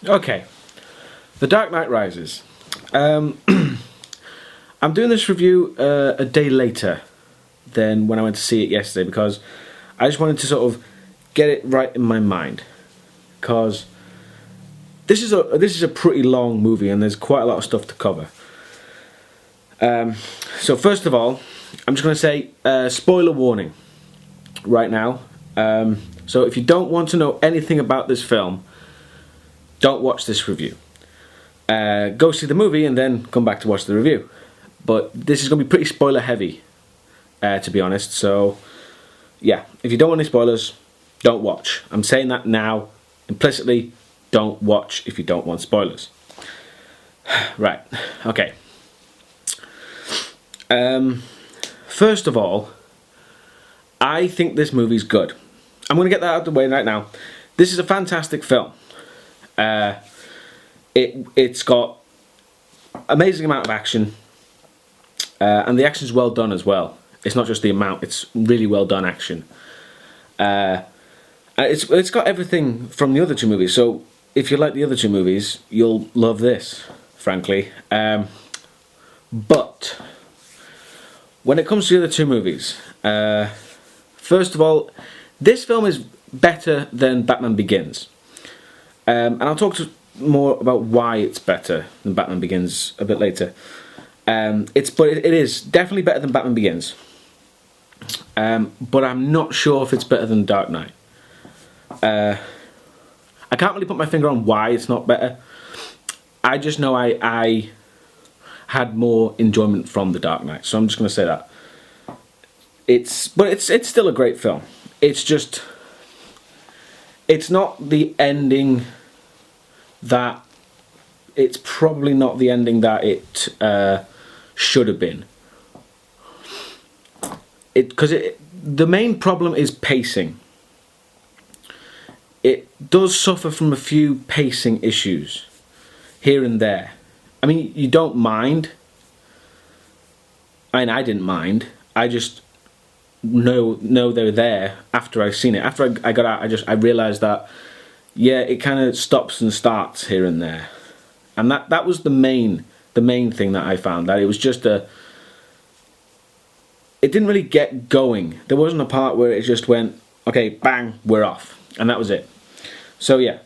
Okay, The Dark Knight Rises. I'm doing this review a day later than when I went to see it yesterday because I just wanted to sort of get it right in my mind. Because this is a pretty long movie and there's quite a lot of stuff to cover. So first of all, I'm just going to say spoiler warning right now. So if you don't want to know anything about this film, don't watch this review. Go see the movie and then come back to watch the review. But this is going to be pretty spoiler heavy, to be honest. So yeah, if you don't want any spoilers, don't watch. I'm saying that now, implicitly, don't watch if you don't want spoilers. Right, okay. First of all, I think this movie's good. I'm going to get that out of the way right now. This is a fantastic film. It's got amazing amount of action, and the action's well done as well. It's not just the amount; it's really well done action. It's got everything from the other two movies. So if you like the other two movies, you'll love this, frankly. But when it comes to the other two movies, first of all, this film is better than Batman Begins. And I'll talk more about why it's better than Batman Begins a bit later. It is definitely better than Batman Begins. But I'm not sure if it's better than Dark Knight. I can't really put my finger on why it's not better. I just know I had more enjoyment from The Dark Knight, so I'm just going to say that. It's still a great film. It's just, it's not the ending that, it's probably not the ending that it should have been. Because the main problem is pacing. It does suffer from a few pacing issues here and there. I mean, you don't mind. I didn't mind. I just know they're there after I've seen it. After I got out, I realised that, yeah, it kind of stops and starts here and there. And that was the main thing that I found. That it was just it didn't really get going. There wasn't a part where it just went, okay, bang, we're off. And that was it. So yeah,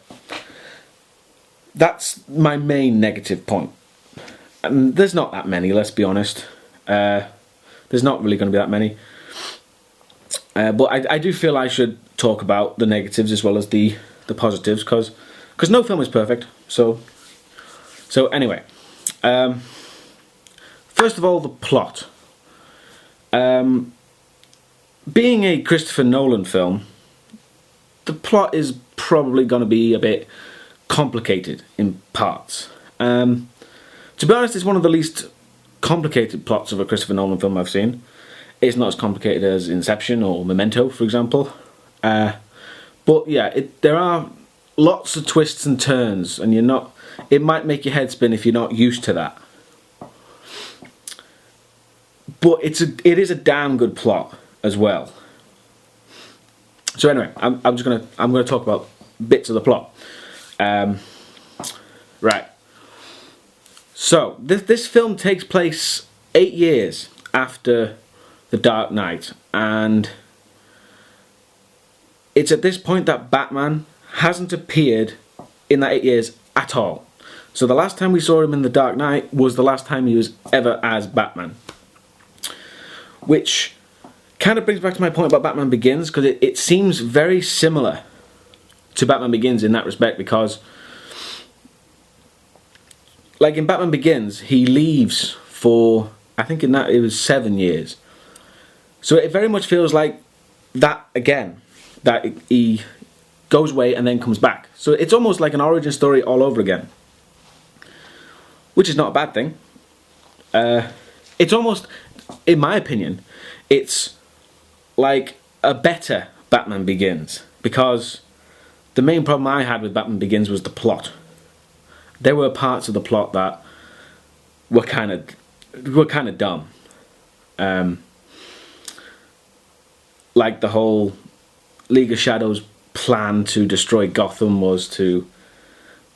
that's my main negative point. And there's not that many, let's be honest. There's not really going to be that many. But I do feel I should talk about the negatives as well as the positives, because no film is perfect. So anyway, first of all, the plot. Being a Christopher Nolan film, the plot is probably going to be a bit complicated in parts. To be honest, it's one of the least complicated plots of a Christopher Nolan film I've seen. It's not as complicated as Inception or Memento, for example. But yeah, there are lots of twists and turns, and it might make your head spin if you're not used to that. But it is a damn good plot as well. So anyway, I'm gonna talk about bits of the plot. Right. So this film takes place 8 years after The Dark Knight, and it's at this point that Batman hasn't appeared in that 8 years at all. So the last time we saw him in The Dark Knight was the last time he was ever as Batman. Which kind of brings back to my point about Batman Begins, because it seems very similar to Batman Begins in that respect, because like in Batman Begins, he leaves for, I think in that it was 7 years. So it very much feels like that again, that he goes away and then comes back. So it's almost like an origin story all over again, which is not a bad thing. It's almost, in my opinion, it's like a better Batman Begins, because the main problem I had with Batman Begins was the plot. There were parts of the plot that were kind of dumb. Like the whole League of Shadows plan to destroy Gotham was to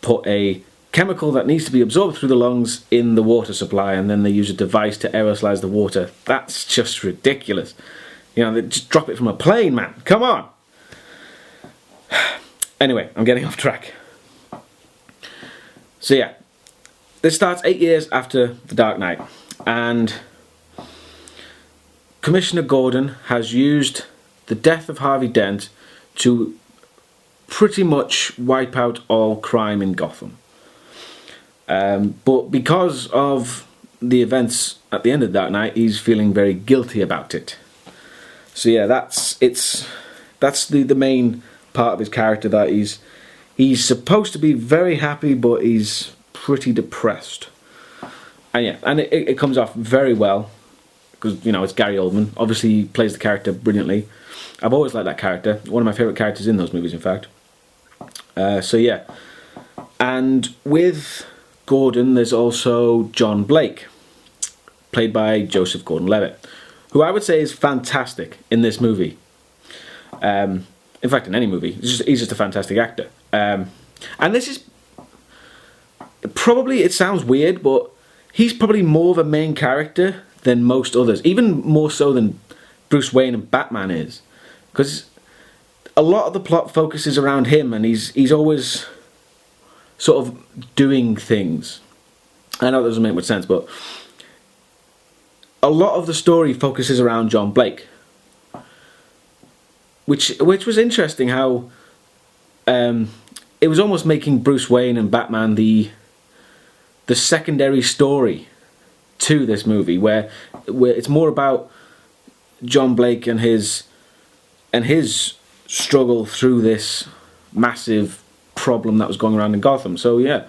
put a chemical that needs to be absorbed through the lungs in the water supply, and then they use a device to aerosolize the water. That's just ridiculous. You know, they just drop it from a plane, man. Come on. Anyway, I'm getting off track. So yeah, this starts 8 years after The Dark Knight, and Commissioner Gordon has used the death of Harvey Dent to pretty much wipe out all crime in Gotham. But because of the events at the end of Dark Knight, he's feeling very guilty about it. So yeah, that's the main part of his character, that he's supposed to be very happy, but he's pretty depressed. And yeah, and it comes off very well, because, you know, it's Gary Oldman. Obviously, he plays the character brilliantly. I've always liked that character. One of my favourite characters in those movies, in fact. So yeah. And with Gordon, there's also John Blake, played by Joseph Gordon-Levitt, who I would say is fantastic in this movie. In fact, in any movie. He's just a fantastic actor. And this is... Probably, it sounds weird, but he's probably more of a main character than most others. Even more so than Bruce Wayne and Batman is. Because a lot of the plot focuses around him, and he's always sort of doing things. I know that doesn't make much sense, but a lot of the story focuses around John Blake, which was interesting. How it was almost making Bruce Wayne and Batman the secondary story to this movie, where it's more about John Blake and his struggle through this massive problem that was going around in Gotham. So yeah,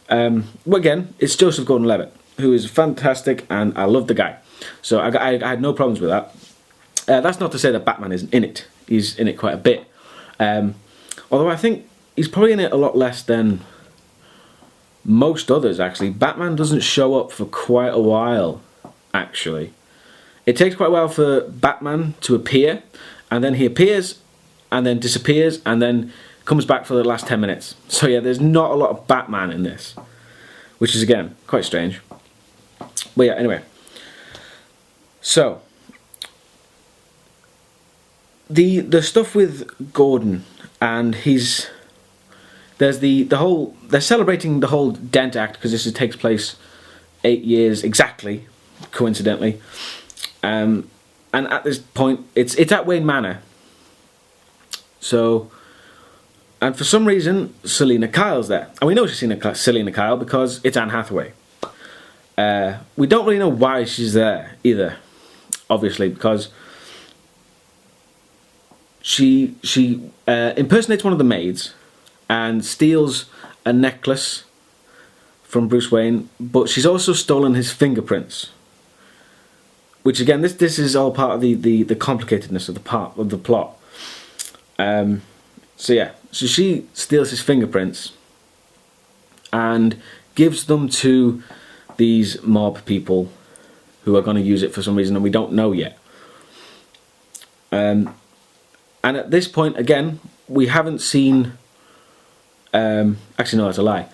well, again, it's Joseph Gordon-Levitt, who is fantastic, and I love the guy. So I had no problems with that. That's not to say that Batman isn't in it. He's in it quite a bit. Although I think he's probably in it a lot less than most others, actually. Batman doesn't show up for quite a while, actually. It takes quite a while for Batman to appear, and then he appears, and then disappears, and then comes back for the last 10 minutes. So yeah, there's not a lot of Batman in this, which is, again, quite strange. But yeah, anyway. So, the stuff with Gordon, and there's they're celebrating the whole Dent Act, because this takes place 8 years exactly, coincidentally. And at this point, it's at Wayne Manor. So, and for some reason, Selina Kyle's there. And we know she's Selina Kyle because it's Anne Hathaway. We don't really know why she's there either, obviously, because she impersonates one of the maids and steals a necklace from Bruce Wayne, but she's also stolen his fingerprints. Which, again, this is all part of the complicatedness of the plot. So yeah, so she steals his fingerprints and gives them to these mob people who are going to use it for some reason, and we don't know yet. And at this point, again, we haven't seen... actually, no, that's a lie.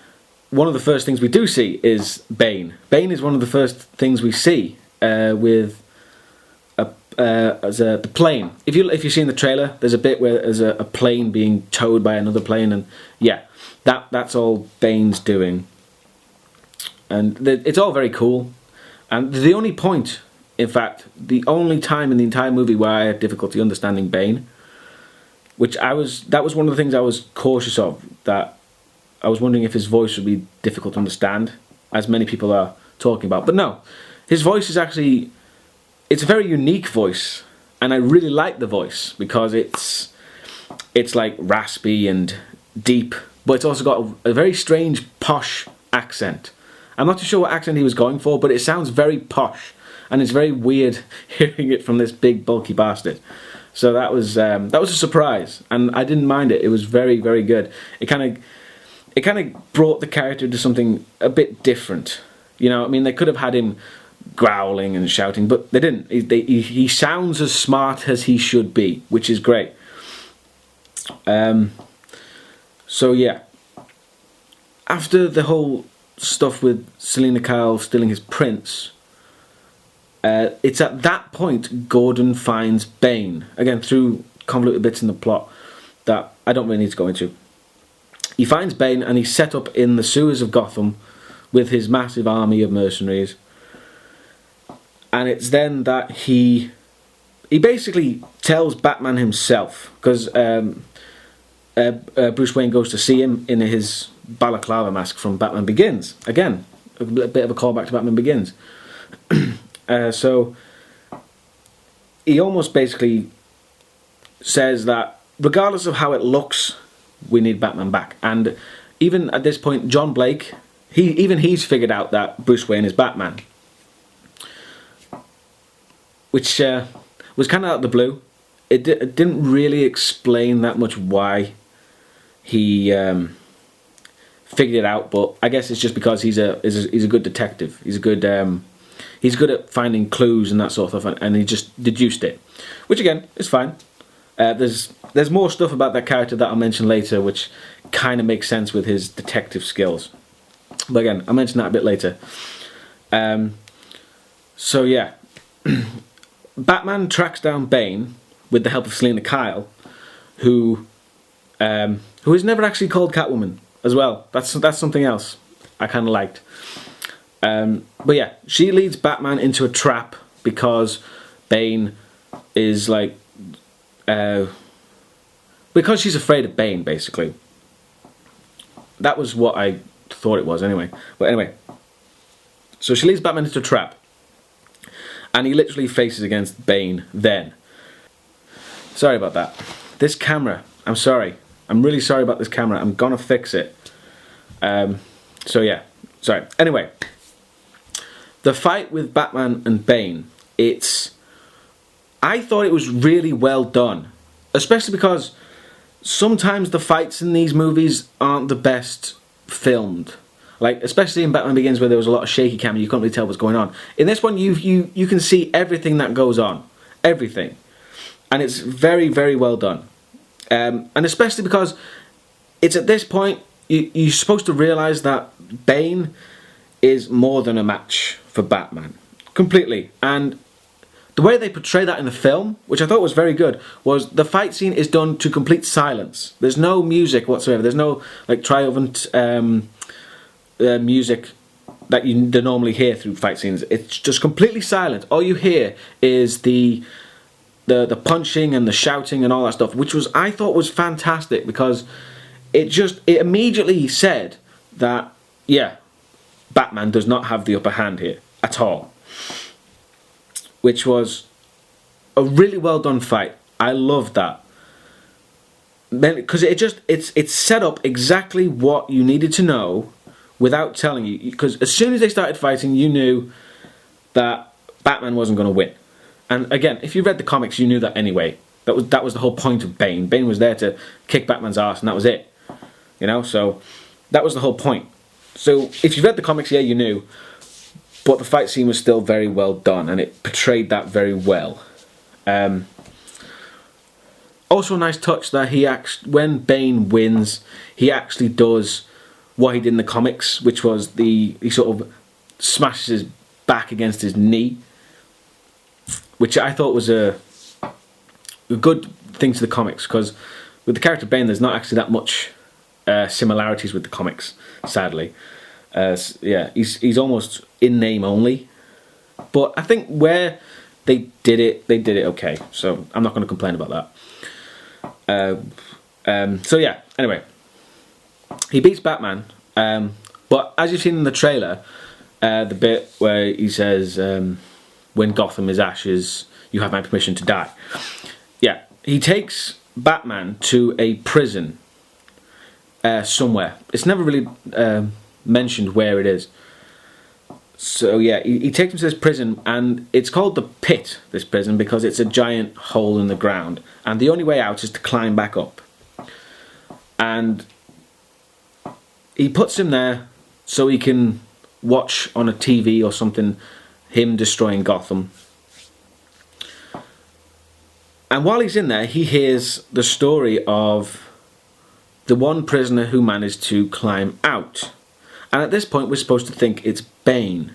One of the first things we do see is Bane. Bane is one of the first things we see with the plane. If you've seen the trailer, there's a bit where there's a plane being towed by another plane, and yeah, that's all Bane's doing. And it's all very cool. And the only point, in fact, the only time in the entire movie where I had difficulty understanding Bane, that was one of the things I was cautious of, that I was wondering if his voice would be difficult to understand, as many people are talking about. But no, his voice is actually... It's a very unique voice, and I really like the voice because it's like raspy and deep, but it's also got a very strange posh accent. I'm not too sure what accent he was going for, but it sounds very posh, and it's very weird hearing it from this big bulky bastard. So that was a surprise, and I didn't mind it. It was very, very good. It kind of brought the character to something a bit different. You know, I mean, they could have had him growling and shouting, but they didn't. He sounds as smart as he should be, which is great. So yeah, after the whole stuff with Selina Kyle stealing his prince, it's at that point Gordon finds Bane, again through convoluted bits in the plot that I don't really need to go into. He finds Bane and he's set up in the sewers of Gotham with his massive army of mercenaries, and it's then that he basically tells Batman himself, because Bruce Wayne goes to see him in his balaclava mask from Batman Begins. Again, a bit of a callback to Batman Begins. So he almost basically says that regardless of how it looks, we need Batman back. And even at this point, John Blake, he's figured out that Bruce Wayne is Batman, which was kind of out of the blue. It didn't really explain that much why he figured it out, but I guess it's just because he's a good detective. He's good at finding clues and that sort of stuff, and he just deduced it, which again is fine. There's more stuff about that character that I'll mention later, which kind of makes sense with his detective skills. But again, I'll mention that a bit later. So yeah, Batman tracks down Bane with the help of Selina Kyle, who is never actually called Catwoman as well. That's something else I kind of liked. But yeah, she leads Batman into a trap because Bane is like, because she's afraid of Bane, basically. That was what I thought it was anyway. But anyway, so she leads Batman into a trap, and he literally faces against Bane then. Sorry about that. This camera, I'm sorry. I'm really sorry about this camera. I'm gonna fix it. So yeah, sorry. Anyway, the fight with Batman and Bane, I thought it was really well done. Especially because sometimes the fights in these movies aren't the best filmed. Like, especially in Batman Begins, where there was a lot of shaky camera, you couldn't really tell what's going on. In this one, you can see everything that goes on. Everything. And it's very, very well done. And especially because it's at this point, you're supposed to realise that Bane is more than a match for Batman. Completely. And the way they portray that in the film, which I thought was very good, was the fight scene is done to complete silence. There's no music whatsoever. There's no like triumphant music that you normally hear through fight scenes. It's just completely silent. All you hear is the punching and the shouting and all that stuff, which I thought was fantastic, because it immediately said that, yeah, Batman does not have the upper hand here at all. Which was a really well done fight. I loved that, because it's set up exactly what you needed to know without telling you. Because as soon as they started fighting, you knew that Batman wasn't going to win. And again, if you read the comics, you knew that anyway. That was the whole point of Bane. Bane was there to kick Batman's ass, and that was it. You know, so that was the whole point. So if you read the comics, yeah, you knew. But the fight scene was still very well done, and it portrayed that very well. Also a nice touch that when Bane wins, he actually does what he did in the comics, which was he sort of smashes his back against his knee, which I thought was a good thing to the comics, because with the character Bane, there's not actually that much similarities with the comics, sadly. Yeah, he's almost in name only, but I think where they did it okay. So I'm not going to complain about that. So yeah, anyway, he beats Batman, but as you've seen in the trailer, the bit where he says, "When Gotham is ashes, you have my permission to die." Yeah, he takes Batman to a prison somewhere. It's never really mentioned where it is. So yeah, he takes him to this prison, and it's called the Pit, this prison, because it's a giant hole in the ground, and the only way out is to climb back up. And he puts him there so he can watch on a TV or something him destroying Gotham. And while he's in there, he hears the story of the one prisoner who managed to climb out. And at this point we're supposed to think it's Bane.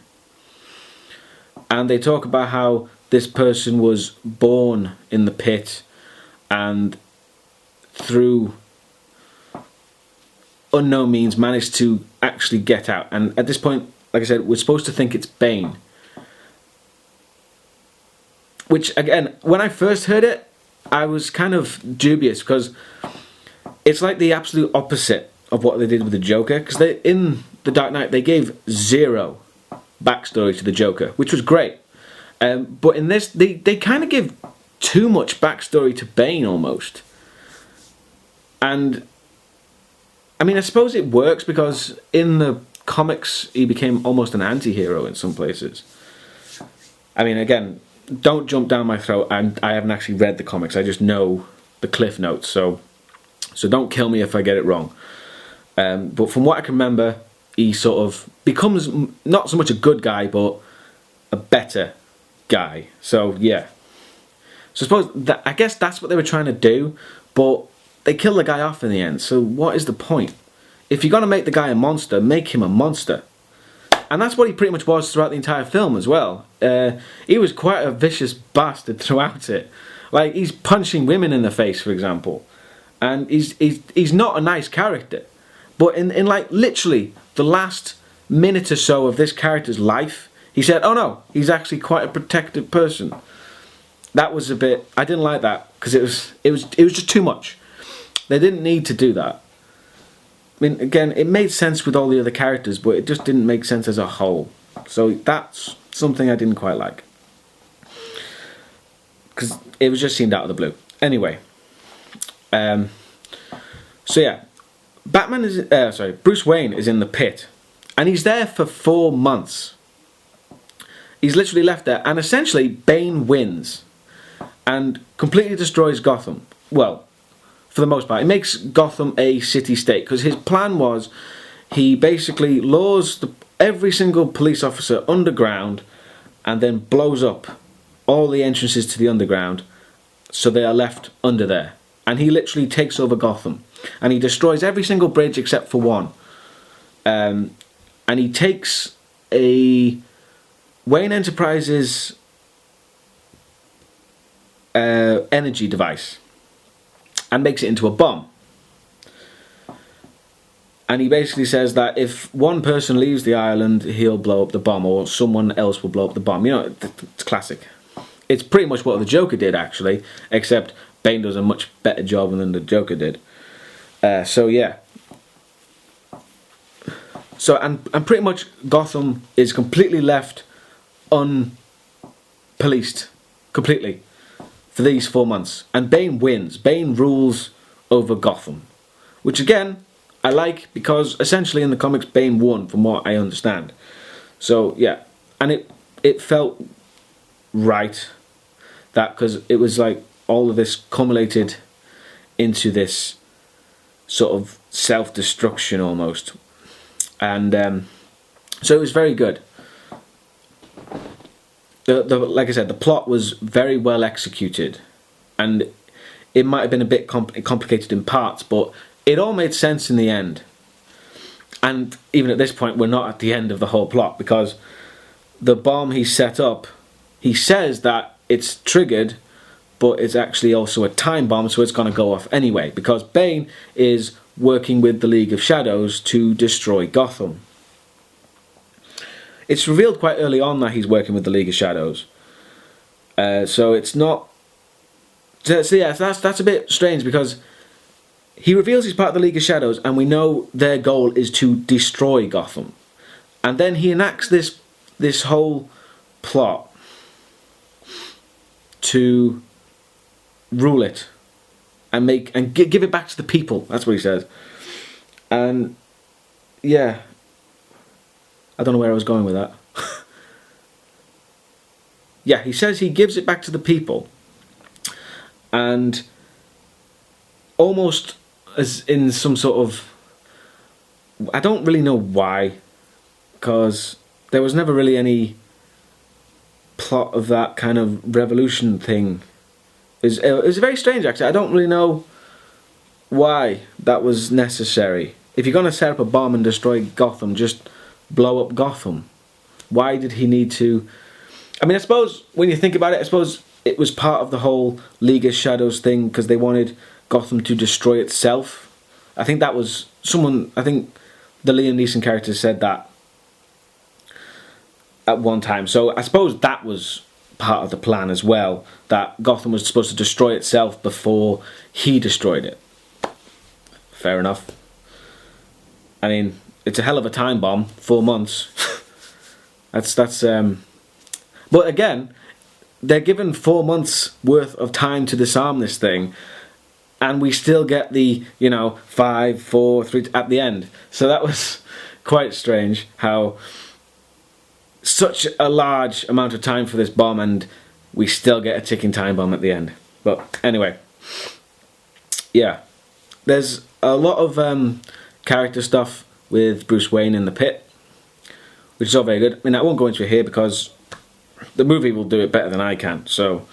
And they talk about how this person was born in the pit and through unknown means managed to actually get out. And at this point, like I said, we're supposed to think it's Bane. Which, again, when I first heard it, I was kind of dubious because it's like the absolute opposite of what they did with the Joker. Because in The Dark Knight, they gave zero backstory to the Joker, which was great. But in this, they kind of give too much backstory to Bane almost. And I mean, I suppose it works because in the comics he became almost an anti-hero in some places. I mean, again, don't jump down my throat. I haven't actually read the comics. I just know the cliff notes, so don't kill me if I get it wrong. But from what I can remember, he sort of becomes not so much a good guy, but a better guy. So yeah. So I guess that's what they were trying to do, but they kill the guy off in the end. So what is the point? If you're going to make the guy a monster, make him a monster. And that's what he pretty much was throughout the entire film as well. He was quite a vicious bastard throughout it. Like, he's punching women in the face, for example. And he's not a nice character. But in like literally the last minute or so of this character's life, he said, oh no, he's actually quite a protective person. That was a bit, I didn't like that because it was just too much. They didn't need to do that. I mean, again, it made sense with all the other characters, but it just didn't make sense as a whole. So that's something I didn't quite like. Because it was just seemed out of the blue. Anyway. So yeah. Bruce Wayne is in the pit. And he's there for 4 months. He's literally left there. And essentially, Bane wins. And completely destroys Gotham. Well, for the most part. He makes Gotham a city-state. Because his plan was, he basically lures every single police officer underground and then blows up all the entrances to the underground so they are left under there. And he literally takes over Gotham. And he destroys every single bridge except for one. And he takes a Wayne Enterprises energy device and makes it into a bomb. And he basically says that if one person leaves the island, he'll blow up the bomb, or someone else will blow up the bomb. You know, it's classic. It's pretty much what the Joker did, actually, except Bane does a much better job than the Joker did. So yeah. So and pretty much Gotham is completely left unpoliced, completely, for these 4 months. And Bane wins. Bane rules over Gotham, which again I like, because essentially in the comics Bane won, from what I understand. So yeah, and it felt right, that because it was like all of this culminated into this sort of self-destruction almost. And so it was very good. Like I said, the plot was very well executed, and it might have been a bit complicated in parts, but it all made sense in the end. And even at this point, we're not at the end of the whole plot, because the bomb he set up, he says that it's triggered, but it's actually also a time bomb, so it's going to go off anyway, because Bane is working with the League of Shadows to destroy Gotham. It's revealed quite early on that he's working with the League of Shadows. So it's not... So yeah, that's a bit strange, because he reveals he's part of the League of Shadows, and we know their goal is to destroy Gotham. And then he enacts this whole plot to rule it and give it back to the people. That's what he says. And yeah, I don't know where I was going with that. Yeah, he says he gives it back to the people, and almost as in some sort of, I don't really know why, because there was never really any plot of that kind of revolution thing. It was very strange, actually. I don't really know why, that was necessary. If you're going to set up a bomb and destroy Gotham, just blow up Gotham. Why did he need to... I mean, I suppose, when you think about it, I suppose it was part of the whole League of Shadows thing, because they wanted Gotham to destroy itself. I think that was someone... I think the Liam Neeson character said that at one time. So I suppose that was part of the plan as well, that Gotham was supposed to destroy itself before he destroyed it. Fair enough. I mean, it's a hell of a time bomb. 4 months. that's But again, they're given 4 months worth of time to disarm this thing, and we still get the 5, 4, 3 at the end. So that was quite strange how such a large amount of time for this bomb, and we still get a ticking time bomb at the end. But anyway, yeah, there's a lot of character stuff with Bruce Wayne in the pit, which is all very good. I mean, I won't go into it here because the movie will do it better than I can. So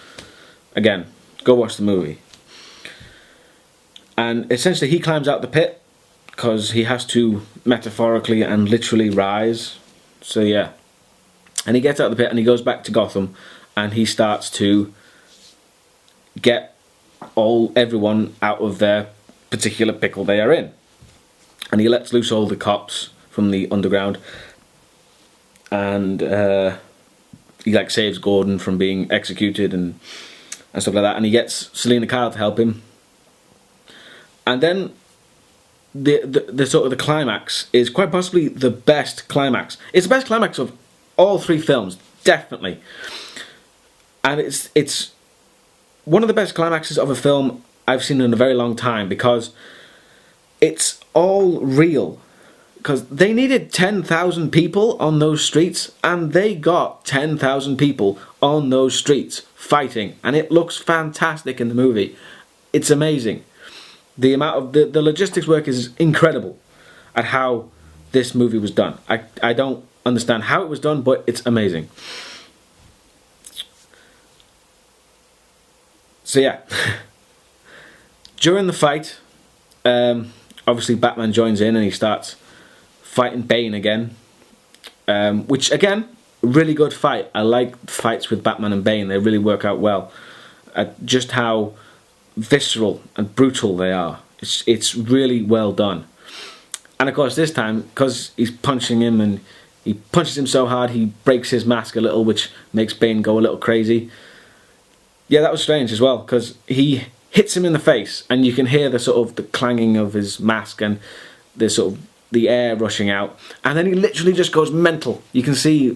again, go watch the movie. And essentially he climbs out the pit because he has to metaphorically and literally rise. So yeah, and he gets out of the pit and he goes back to Gotham, and he starts to get everyone out of their particular pickle they are in, and he lets loose all the cops from the underground, and he saves Gordon from being executed and stuff like that, and he gets Selina Kyle to help him. And then the sort of the climax is quite possibly the best climax. It's the best climax of all 3 films, definitely. And it's one of the best climaxes of a film I've seen in a very long time, because it's all real. Because they needed 10,000 people on those streets, and they got 10,000 people on those streets fighting, and it looks fantastic in the movie. It's amazing. The amount of the logistics work is incredible at how this movie was done. I don't understand how it was done, but it's amazing. So yeah, during the fight, obviously Batman joins in and he starts fighting Bane again, which again, really good fight. I like fights with Batman and Bane. They really work out well. Just how visceral and brutal they are. It's really well done. And of course this time, because he's punching him and he punches him so hard he breaks his mask a little, which makes Bane go a little crazy. Yeah, that was strange as well, because he hits him in the face and you can hear the sort of the clanging of his mask and the sort of the air rushing out, and then he literally just goes mental. You can see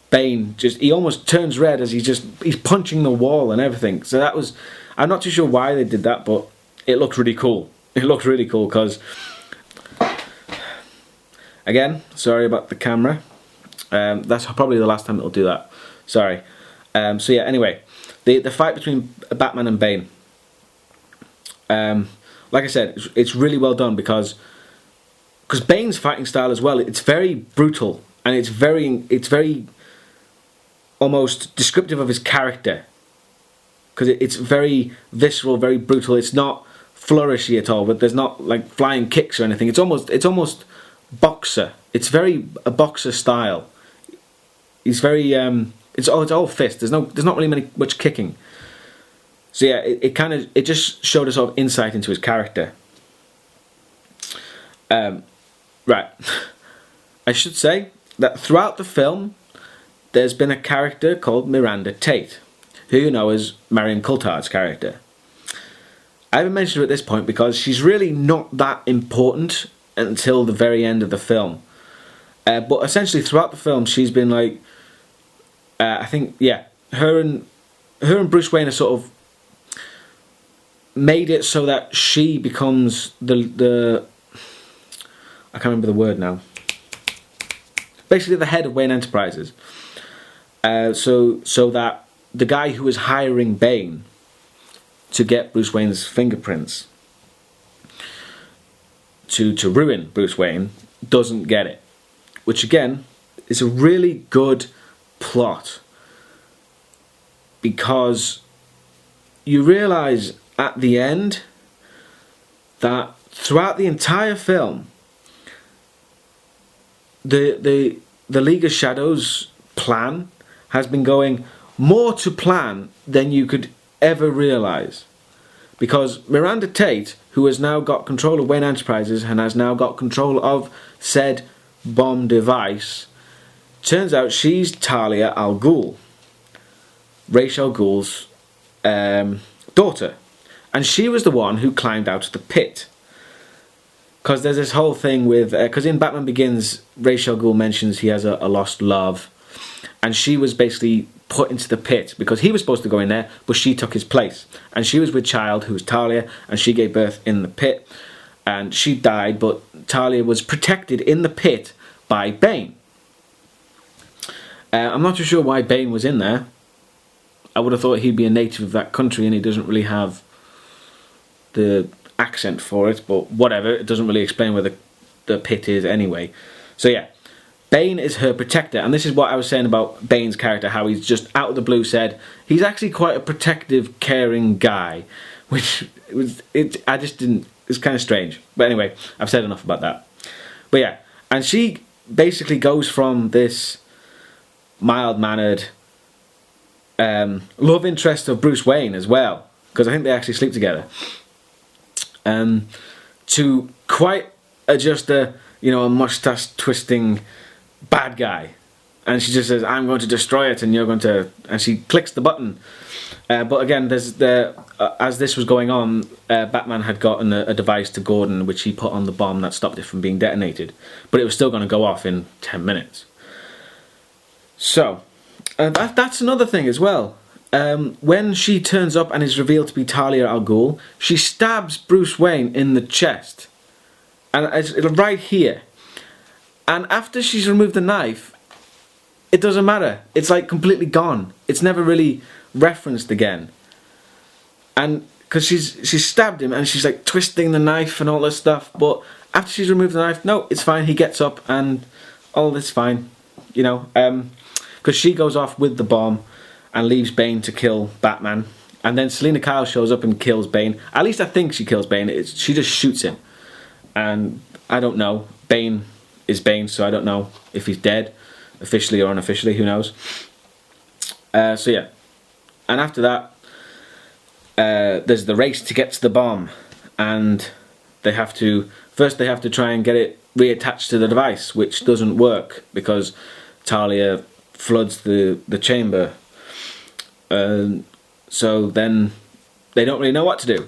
Bane he almost turns red as he's punching the wall and everything. So that was, I'm not too sure why they did that, but it looked really cool. It looked really cool because, again, sorry about the camera. That's probably the last time it'll do that. Sorry. So yeah, anyway, the fight between Batman and Bane. Like I said, it's really well done because Bane's fighting style as well, it's very brutal and it's very almost descriptive of his character, because it's very visceral, very brutal. It's not flourishy at all, but there's not like flying kicks or anything. It's almost boxer. It's very a boxer style. He's very it's all fist. There's not really much kicking. So yeah, it just showed us sort of insight into his character. Right, I should say that throughout the film there's been a character called Miranda Tate, who you know is Marion Coulthard's character. I haven't mentioned her at this point because she's really not that important until the very end of the film. But essentially throughout the film she's been like, I think, yeah, her and Bruce Wayne are sort of made it so that she becomes the I can't remember the word now. Basically the head of Wayne Enterprises. So that the guy who is hiring Bane to get Bruce Wayne's fingerprints to ruin Bruce Wayne doesn't get it. Which again is a really good plot, because you realise at the end that throughout the entire film, the League of Shadows plan has been going more to plan than you could ever realise. Because Miranda Tate, who has now got control of Wayne Enterprises and has now got control of said bomb device, turns out she's Talia al Ghul, Ra's al Ghul's daughter. And she was the one who climbed out of the pit. Because there's this whole thing with... Because in Batman Begins, Ra's al Ghul mentions he has a lost love. And she was basically put into the pit because he was supposed to go in there, but she took his place. And she was with child, who was Talia, and she gave birth in the pit. And she died, but Talia was protected in the pit by Bane. I'm not too sure why Bane was in there. I would have thought he'd be a native of that country, and he doesn't really have the accent for it, but whatever, it doesn't really explain where the pit is anyway. So yeah, Bane is her protector, and this is what I was saying about Bane's character, how he's just out of the blue said he's actually quite a protective, caring guy, which I just didn't, it's kind of strange. But anyway, I've said enough about that. But yeah, and she basically goes from this mild-mannered love interest of Bruce Wayne as well, because I think they actually sleep together, to quite just a mustache twisting bad guy, and she just says, "I'm going to destroy it, and you're going to," and she clicks the button. But again, as this was going on, Batman had gotten a device to Gordon which he put on the bomb that stopped it from being detonated, but it was still going to go off in 10 minutes. So that's another thing as well. When she turns up and is revealed to be Talia al Ghul, she stabs Bruce Wayne in the chest, and it's right here. And after she's removed the knife, it doesn't matter. It's like completely gone. It's never really referenced again. And because she's stabbed him and she's like twisting the knife and all this stuff, but after she's removed the knife, no, it's fine. He gets up and all this fine, because she goes off with the bomb and leaves Bane to kill Batman. And then Selina Kyle shows up and kills Bane. At least I think she kills Bane. She just shoots him. And I don't know. Bane is Bane, so I don't know if he's dead, officially or unofficially, who knows. So yeah. And after that, there's the race to get to the bomb. And they have to try and get it reattached to the device, which doesn't work because Talia floods the chamber. So then they don't really know what to do.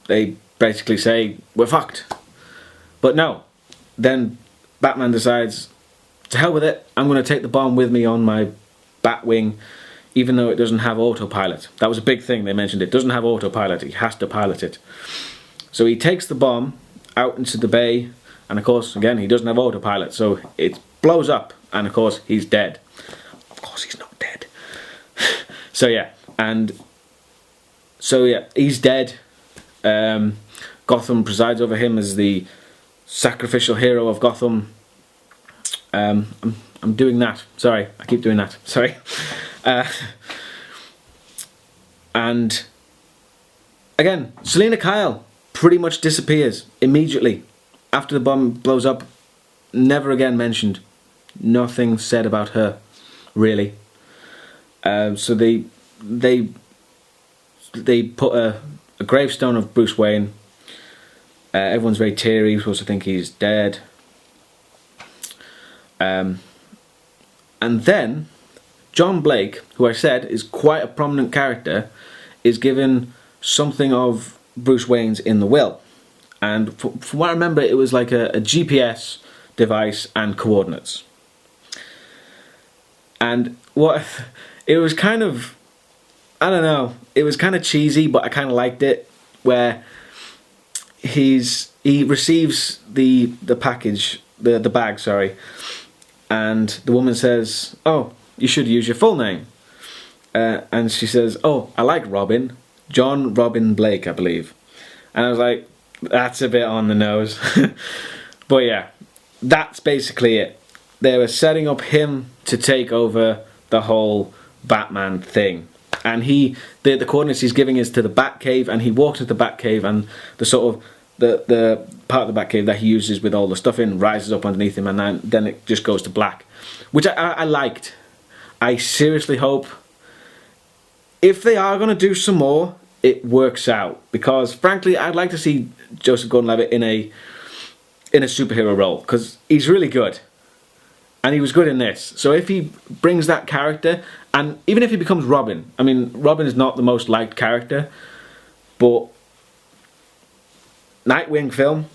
They basically say, we're fucked. But no. Then Batman decides, to hell with it, I'm going to take the bomb with me on my Batwing, even though it doesn't have autopilot. That was a big thing, they mentioned it doesn't have autopilot, he has to pilot it. So he takes the bomb out into the bay, and of course, again, he doesn't have autopilot, so it blows up, and of course, he's dead. Of course he's not dead. So yeah, he's dead. Gotham presides over him as the sacrificial hero of Gotham. I'm doing that. Sorry, I keep doing that. Sorry. And again, Selina Kyle pretty much disappears immediately after the bomb blows up. Never again mentioned. Nothing said about her, really. So they put a gravestone of Bruce Wayne. Everyone's very teary. You're supposed to think he's dead. And then John Blake, who I said is quite a prominent character, is given something of Bruce Wayne's in the will. And from what I remember, it was like a GPS device and coordinates. And it was kind of, I don't know, it was kind of cheesy, but I kind of liked it, where he receives the package, the bag, sorry, and the woman says, "Oh, you should use your full name." And she says, "Oh, I like Robin, John Robin Blake, I believe." And I was like, that's a bit on the nose. But yeah, that's basically it. They were setting up him to take over the whole Batman thing. And the coordinates he's giving is to the Batcave, and he walks into the Batcave, and the sort of the part of the Batcave that he uses with all the stuff in rises up underneath him, and then it just goes to black, which I liked. I seriously hope if they are going to do some more, it works out, because frankly I'd like to see Joseph Gordon-Levitt in a superhero role, because he's really good. And he was good in this. So if he brings that character, and even if he becomes Robin, I mean, Robin is not the most liked character, but Nightwing film,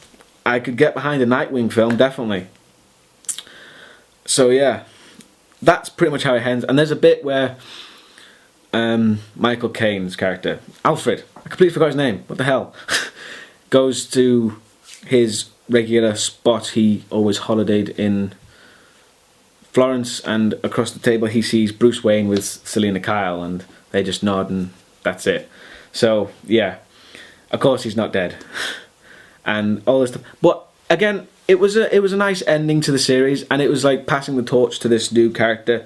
I could get behind a Nightwing film, definitely. So yeah, that's pretty much how it ends. And there's a bit where Michael Caine's character, Alfred, I completely forgot his name, what the hell, goes to his regular spot. He always holidayed in Florence, and across the table he sees Bruce Wayne with Selina Kyle, and they just nod, and that's it. So yeah, of course he's not dead, and all this stuff. But again, it was a nice ending to the series, and it was like passing the torch to this new character.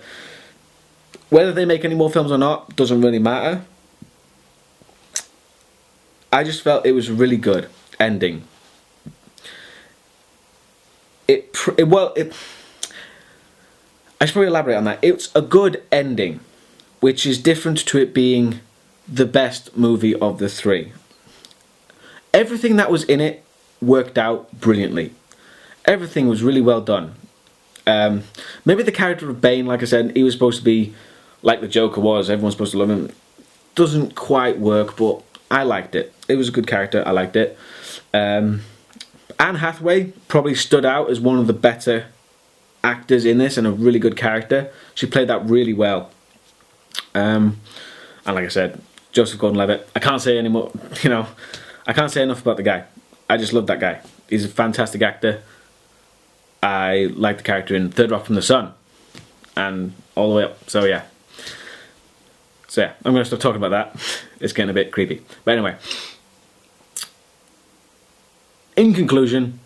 Whether they make any more films or not doesn't really matter. I just felt it was a really good ending. I should probably elaborate on that. It's a good ending, which is different to it being the best movie of the three. Everything that was in it worked out brilliantly. Everything was really well done. Maybe the character of Bane, like I said, he was supposed to be like the Joker was. Everyone's supposed to love him. Doesn't quite work, but I liked it. It was a good character. I liked it. Anne Hathaway probably stood out as one of the better actors in this, and a really good character. She played that really well. And like I said, Joseph Gordon-Levitt, I can't say any more, I can't say enough about the guy. I just love that guy. He's a fantastic actor. I like the character in Third Rock from the Sun, and all the way up. So yeah, I'm going to stop talking about that. It's getting a bit creepy. But anyway, in conclusion,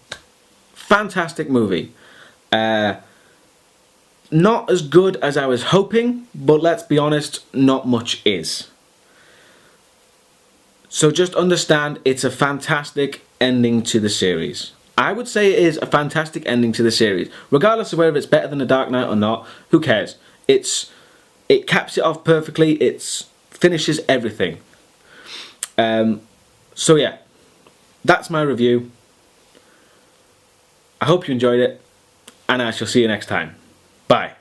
fantastic movie. Not as good as I was hoping, but let's be honest, not much is. So just understand, it's a fantastic ending to the series. I would say it is a fantastic ending to the series. Regardless of whether it's better than The Dark Knight or not, who cares? It caps it off perfectly, it finishes everything. So yeah, that's my review. I hope you enjoyed it, and I shall see you next time. Bye.